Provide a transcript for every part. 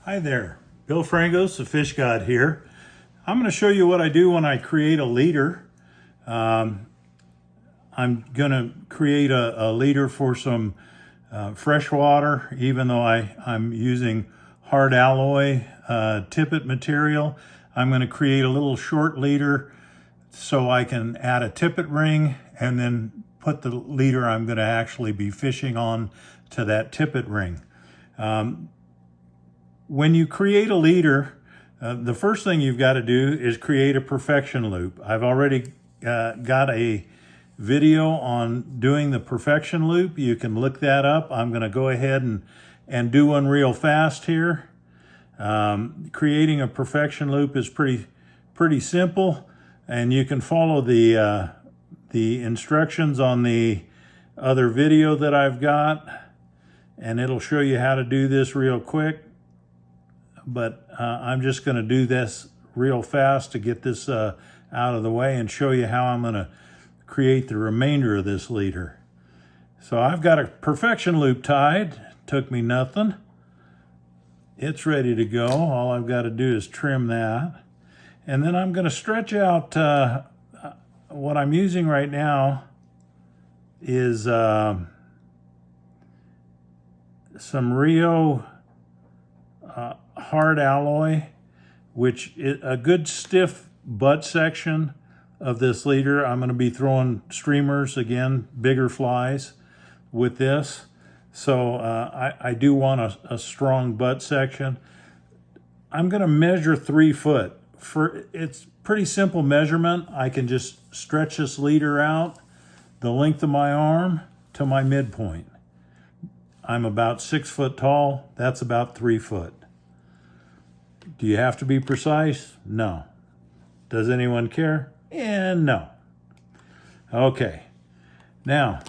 Hi there, Bill Frangos, the Fish God here. I'm going to show you what I do when I create a leader. I'm going to create a leader for some fresh water, even though I'm using hard alloy tippet material. I'm going to create a little short leader so I can add a tippet ring and then put the leader I'm going to actually be fishing on to that tippet ring. When you create a leader, the first thing you've got to do is create a perfection loop. I've already got a video on doing the perfection loop. You can look that up. I'm going to go ahead and do one real fast here. Creating a perfection loop is pretty simple, and you can follow the instructions on the other video that I've got, and it'll show you how to do this real quick. But I'm just going to do this real fast to get this out of the way and show you how I'm going to create the remainder of this leader. So I've got a perfection loop tied. Took me nothing. It's ready to go. All I've got to do is trim that. And then I'm going to stretch out, what I'm using right now is some Rio hard alloy, which is a good stiff butt section of this leader. I'm going to be throwing streamers again, bigger flies with this. So I do want a strong butt section. I'm going to measure 3 foot. It's pretty simple measurement. I can just stretch this leader out the length of my arm to my midpoint. I'm about 6 foot tall. That's about 3 foot. Do you have to be precise? No. Does anyone care? No. Okay. Now,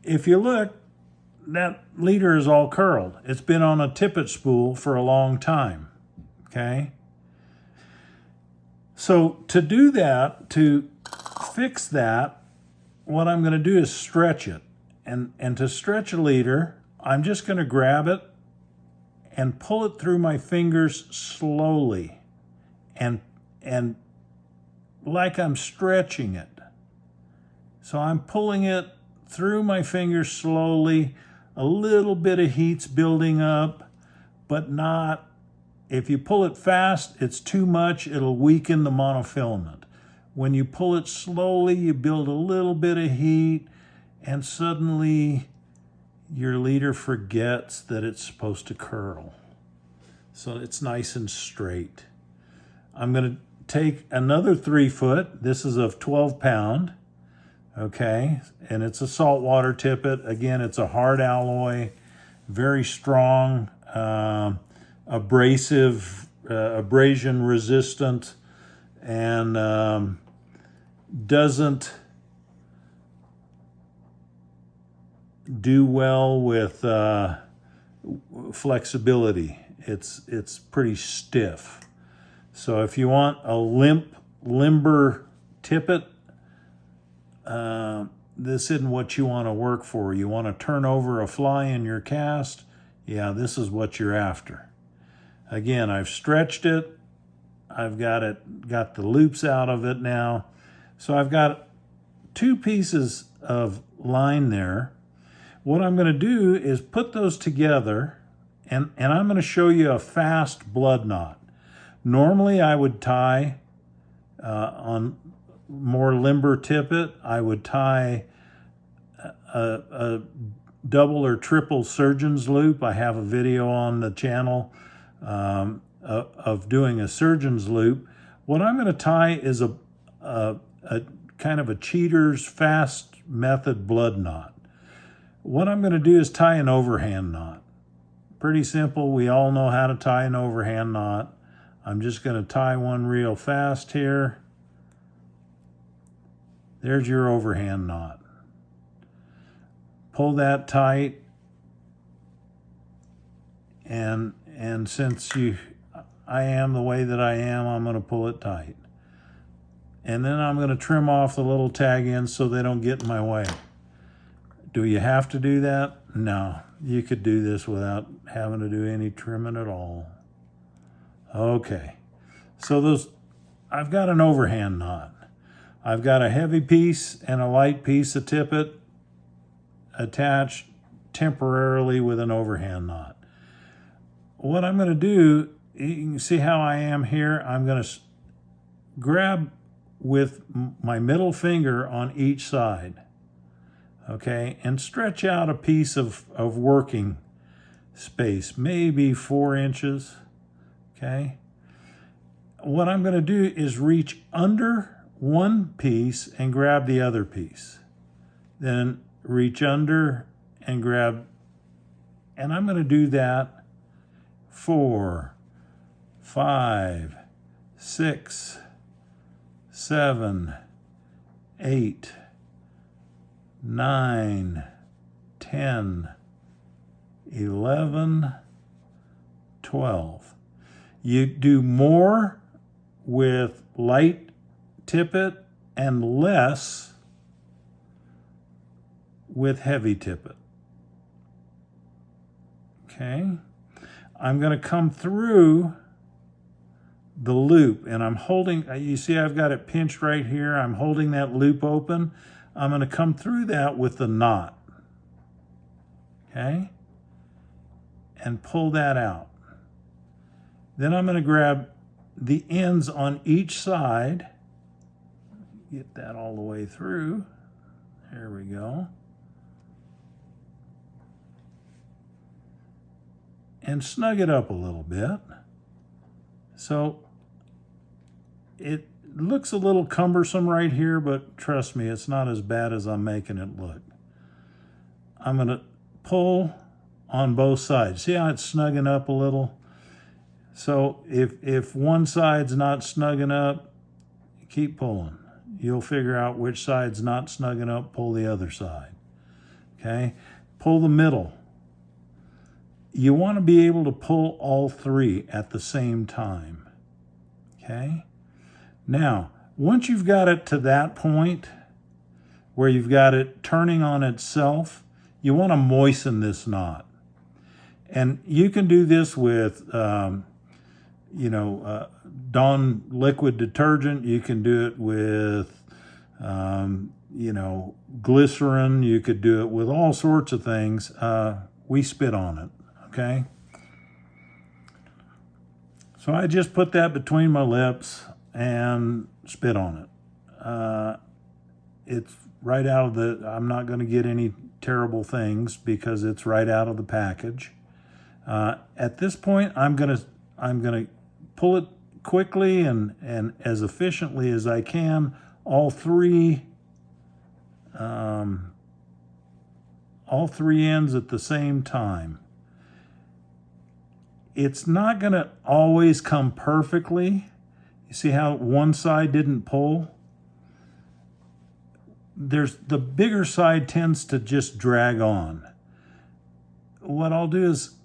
if you look, that leader is all curled. It's been on a tippet spool for a long time. Okay? So to do that, to fix that, what I'm going to do is stretch it. And to stretch a leader, I'm just going to grab it and pull it through my fingers slowly and like I'm stretching it. So I'm pulling it through my fingers slowly. A little bit of heat's building up, but not, if you pull it fast, it's too much, it'll weaken the monofilament. When you pull it slowly, you build a little bit of heat, and suddenly your leader forgets that it's supposed to curl. So it's nice and straight. I'm going to take another 3 foot. This is of 12 pound. Okay. And it's a saltwater tippet. Again, it's a hard alloy, very strong, abrasive, abrasion resistant, and doesn't do well with flexibility. It's pretty stiff. So if you want a limber tippet, this isn't what you want to work for. You want to turn over a fly in your cast. Yeah, this is what you're after. Again, I've stretched it. I've got the loops out of it now. So I've got 2 pieces of line there. What I'm going to do is put those together, and I'm going to show you a fast blood knot. Normally I would tie on more limber tippet, I would tie a double or triple surgeon's loop. I have a video on the channel of doing a surgeon's loop. What I'm going to tie is a kind of a cheater's fast method blood knot. What I'm going to do is tie an overhand knot. Pretty simple. We all know how to tie an overhand knot. I'm just going to tie one real fast here. There's your overhand knot. Pull that tight. And since I am the way that I am, I'm going to pull it tight. And then I'm going to trim off the little tag ends so they don't get in my way. Do you have to do that? No, you could do this without having to do any trimming at all. Okay, so I've got an overhand knot. I've got a heavy piece and a light piece of tippet attached temporarily with an overhand knot. What I'm going to do, you can see how I am here. I'm going to grab with my middle finger on each side, okay, and stretch out a piece of working space, maybe 4 inches, okay. What I'm going to do is reach under one piece and grab the other piece. Then reach under and grab, and I'm going to do that 4, 5, 6, 7, 8, 9, 10, 11, 12. You do more with light tippet and less with heavy tippet. Okay, I'm going to come through the loop, and I'm holding, you see I've got it pinched right here. I'm holding that loop open. I'm going to come through that with the knot, okay, and pull that out. Then I'm going to grab the ends on each side, get that all the way through. There we go. And snug it up a little bit. So it looks a little cumbersome right here, but trust me, it's not as bad as I'm making it look. I'm going to pull on both sides. See how it's snugging up a little? So if one side's not snugging up, keep pulling. You'll figure out which side's not snugging up, pull the other side. Okay? Pull the middle. You want to be able to pull all three at the same time. Okay? Now, once you've got it to that point where you've got it turning on itself, you want to moisten this knot. And you can do this with, Dawn liquid detergent. You can do it with, glycerin. You could do it with all sorts of things. We spit on it. Okay, so I just put that between my lips and spit on it. It's right out of the, I'm not going to get any terrible things because it's right out of the package. At this point, I'm gonna pull it quickly and as efficiently as I can. All three ends at the same time. It's not going to always come perfectly. You see how one side didn't pull? The bigger side tends to just drag on. What I'll do is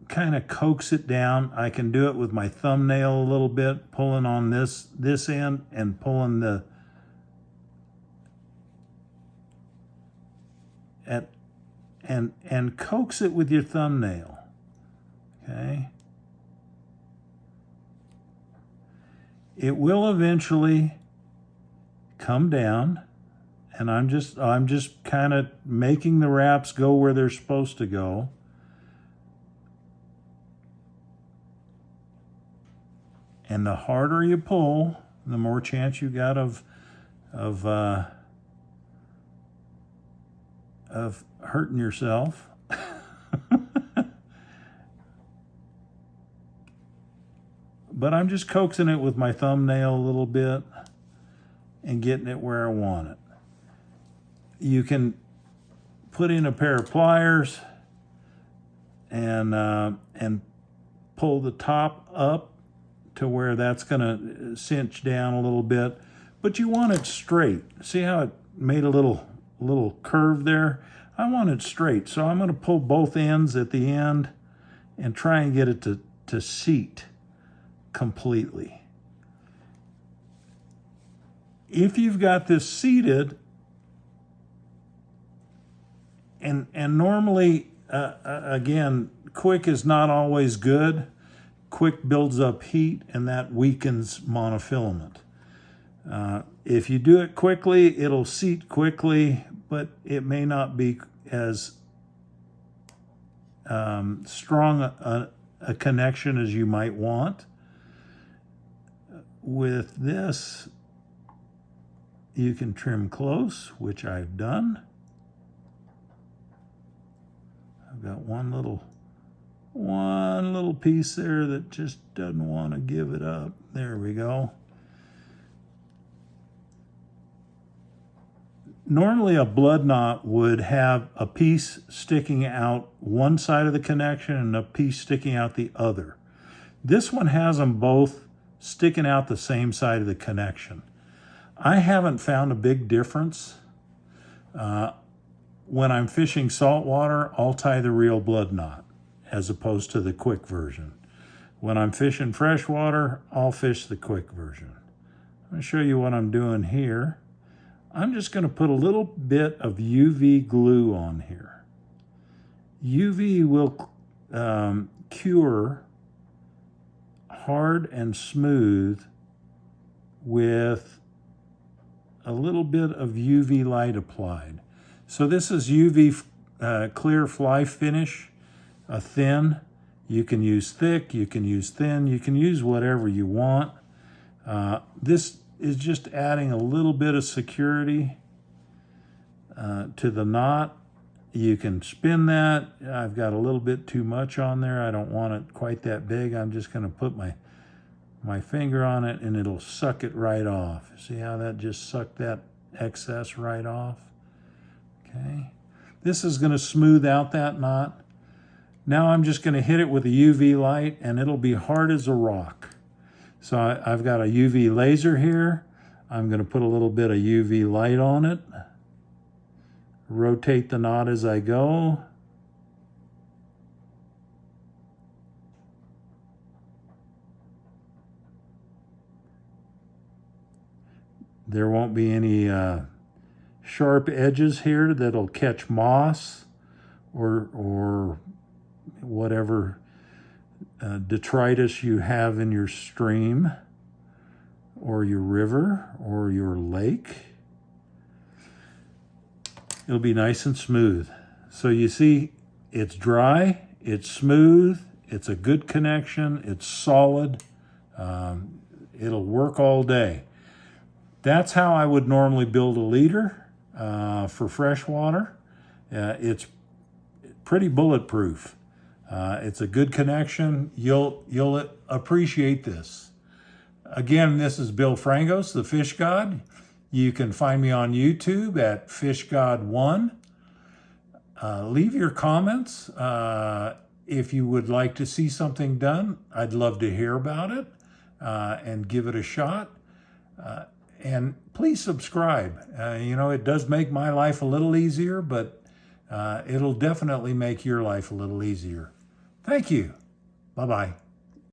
kind of coax it down. I can do it with my thumbnail a little bit, pulling on this end and pulling and coax it with your thumbnail. Okay. It will eventually come down, and I'm just kind of making the wraps go where they're supposed to go. And the harder you pull, the more chance you got of hurting yourself. But I'm just coaxing it with my thumbnail a little bit and getting it where I want it. You can put in a pair of pliers and pull the top up to where that's going to cinch down a little bit, but you want it straight. See how it made a little curve there? I want it straight, so I'm going to pull both ends at the end and try and get it to seat completely. If you've got this seated, and normally, again, quick is not always good. quick builds up heat and that weakens monofilament. If you do it quickly, it'll seat quickly, but it may not be as strong a connection as you might want. With this, you can trim close, which I've done. I've got one little piece there that just doesn't want to give it up. There we go. Normally a blood knot would have a piece sticking out one side of the connection and a piece sticking out the other. This one has them both sticking out the same side of the connection. I haven't found a big difference. When I'm fishing saltwater, I'll tie the real blood knot as opposed to the quick version. When I'm fishing freshwater, I'll fish the quick version. I'm going to show you what I'm doing here. I'm just going to put a little bit of UV glue on here. UV will cure hard and smooth with a little bit of UV light applied. So this is UV clear fly finish, a thin. You can use thick, you can use thin, you can use whatever you want. This is just adding a little bit of security to the knot. You can spin that. I've got a little bit too much on there. I don't want it quite that big. I'm just going to put my finger on it and it'll suck it right off. See how that just sucked that excess right off? Okay. This is going to smooth out that knot. Now I'm just going to hit it with a UV light and it'll be hard as a rock. So I've got a UV laser here. I'm going to put a little bit of UV light on it. Rotate the knot as I go. There won't be any sharp edges here that'll catch moss or whatever detritus you have in your stream or your river or your lake. It'll be nice and smooth. So you see, it's dry, it's smooth, it's a good connection, it's solid. It'll work all day. That's how I would normally build a leader for freshwater. It's pretty bulletproof. It's a good connection. You'll appreciate this. Again, this is Bill Frangos, the Fish God. You can find me on YouTube at FishGod1. Leave your comments. If you would like to see something done, I'd love to hear about it and give it a shot. And please subscribe. It does make my life a little easier, but it'll definitely make your life a little easier. Thank you. Bye-bye.